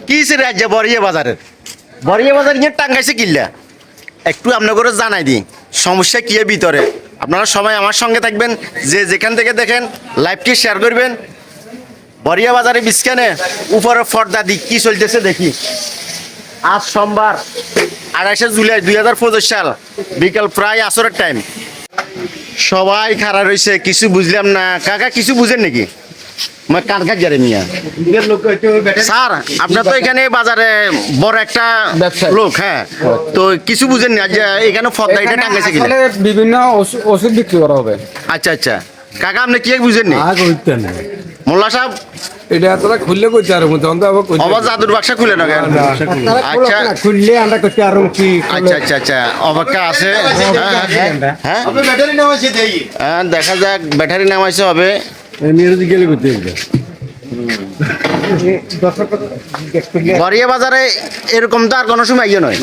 কি রাজ্য বরিয়া বাজারের বরিয়া বাজার নিয়ে টাঙ্গাইছে কিল্লা একটু আপনাদের জানাই দিই সমস্যা কি এর ভিতরে। আপনারা সবাই আমার সঙ্গে থাকবেন, যে যেখান থেকে দেখেন লাইভটি শেয়ার করবেন। বরিয়া বাজারে বিস্কানে উপরে ফর্দা দিক কি চলতেছে দেখি। আজ সোমবার 28 জুলাই 2025 সাল বিকাল প্রায় আসরের টাইম। সবাই খাড়া রয়েছে, কিছু বুঝলাম না। কাকা কিছু বুঝেন নাকি? স্যার আপনার তো এখানে বাজারে বড় একটা লোক, হ্যাঁ, তো কিছু বুঝেন না যে এখানে ফর্দা এটা টাঙ্গাইছে কিনা? বিভিন্ন ওষুধ বিক্রি করা হবে। আচ্ছা আচ্ছা কাকা আপনি কি বুঝেন নি? মোল্লা সাহেব এটা তোরা খুললে কইতে আর মত অন্ত আবার জাদুর বাক্সা খুলে না কেন? আচ্ছা খুললে আমরা কইতে আর কি। আচ্ছা আচ্ছা আচ্ছা অপেক্ষা আছে। হ্যাঁ ব্যাটারি নামাইছে দেই, হ্যাঁ দেখা যাক ব্যাটারি নামাইছে হবে। নিয়ে গেলে কইতে বরিয়া বাজারে এরকম তো আর কোনো সময় ইয়ে নয়।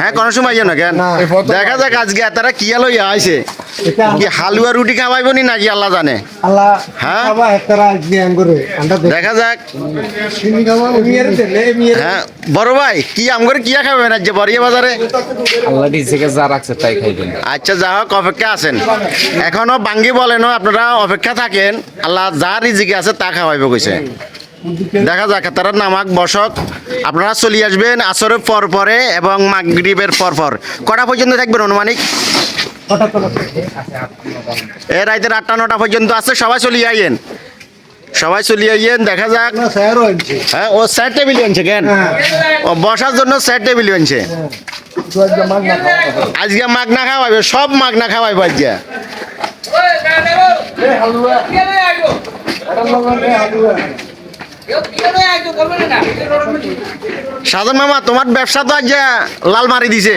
হ্যাঁ কোনো সময় ইয়ে নয় কেন? দেখা যাক আজকে তারা কি লইয়া আইছে, কি হালুয়া রুটি খাওয়াইব নি নাকি আল্লাহ জানে। হ্যাঁ দেখা যাক। হ্যাঁ বড় ভাই কি আমগরে কি খাবেন আজ বরিয়া বাজারে? আল্লাহ রিজিকে যা রাখছে তাই খাইবেন। আচ্ছা যা হোক অপেক্ষা আছেন, এখনো বাঙ্গি বলেন আপনারা অপেক্ষা থাকেন। আল্লাহ যা রিজিকে আছে তা খাওয়াইব কইছে। দেখা যাক তারা নামাক বসক, আপনারা চলে আসবেন আসরের পর পরে এবং মাগরিবের পর পর। কটা পর্যন্ত থাকবেন অনুমানিক? এ রাইতে 8টা-9টা পর্যন্ত আছে। সবাই চলে আইয়েন, সবাই চলে আইয়েন। দেখা যাক। হ্যাঁ ও সেট টেবিল আনছে কেন? ও বসার জন্য সেট টেবিল আনছে। আজকে মাগনা খাওয়াইবে, সব মাগনা খাওয়াইবে আজকে। সাধন মামা তোমার ব্যবসা তো আজ লাল মারি দিছে।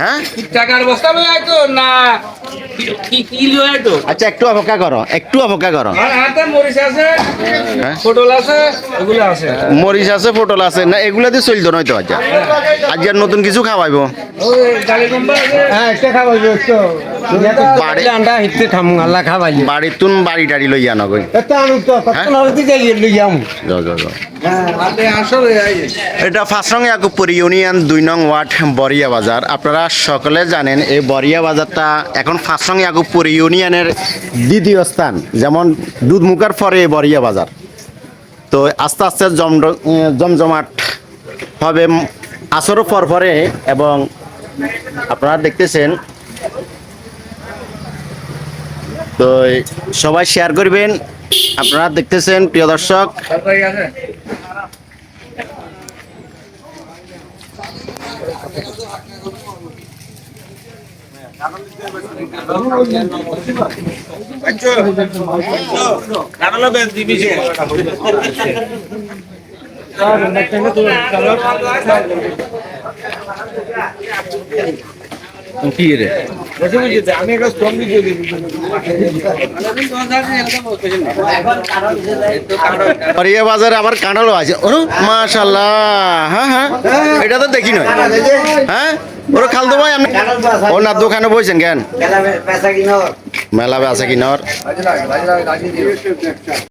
হ্যাঁ আচ্ছা একটু অপেক্ষা করো, একটু অপেক্ষা করো। মরিচ আছে, পটল আছে না, এগুলা দিয়ে চলতো নয়তো আজ। আজকে নতুন কিছু খাওয়াইবো। বাড়িতুন বাড়ি টাড়ি লইয়া নগই। এটা 5 নং ইয়াকুবপুর ইউনিয়ন 2 নং ওয়ার্ড বরিয়া বাজার। আপনারা সকলে জানেন এই বরিয়া বাজারটা এখন 5 নং ইয়াকুবপুর ইউনিয়নের দ্বিতীয় স্থান, যেমন দুধমুখার পরে বরিয়া বাজার। তো আস্তে আস্তে জমজমাট হবে আসরও পর পরে। এবং আপনারা দেখতেছেন, তো সবাই শেয়ার করবেন। আপনারা দেখতেছেন প্রিয় দর্শক। বরিয়া বাজারে আবার কাঁঠালও আছে। মাশাআল্লাহ, হ্যাঁ হ্যাঁ এটা তো দেখি নয়। হ্যাঁ ওরা খালতো ভাই আপনি ও না দোকানে বইছেন কেন? মেলা বেচা কিনর